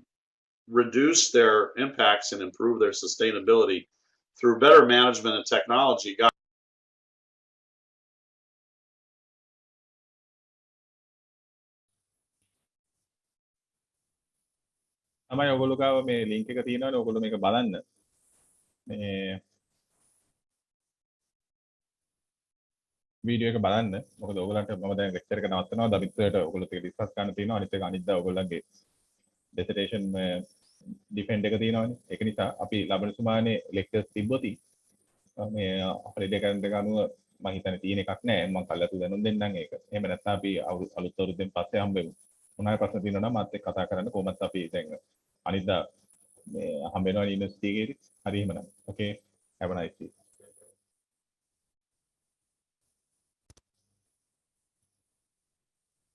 reduce their impacts and improve their sustainability through better management and technology got තමයි ඔයගොල්ලෝ ගාව මේ link එක තියෙනවනේ ඔයගොල්ලෝ මේක බලන්න. මේ වීඩියෝ එක බලන්න. මොකද ඔයගොල්ලන්ට මම දැන් ලෙක්චර් එක නවත්තනවා. දවිත්වයට ඔයගොල්ලෝ ටික ඩිස්කස් කරන්න තියෙනවා. අනිත් එක අනිද්දා ඔයගොල්ලන්ගේ ඩෙසර්ටේෂන් ඩිෆෙන්ඩ් එක තියෙනවානේ. ඒක නිසා අපි ලබන සුමානේ ලෙක්චර්ස් තිබ්බොති මේ අපේ ඩෙකරන්ට් එක අනුව මම හිතන්නේ තියෙන එකක් නෑ. මම කල්ලාතු දැනුම් දෙන්නම් ඒක. එහෙම නැත්නම් අපි අලුත් අවුරුද්දෙන් පස්සේ හම්බෙමු. මොනවා ප්‍රශ්න තියෙනවා නම් මාත් එක්ක කතා කරන්න. කොහොමත් අපි දැන් අනිද්දා මේ හම්බ වෙනවා යුනිවර්සිටි එකේදී. හරි එහෙමනම්. Okay. Have a nice day.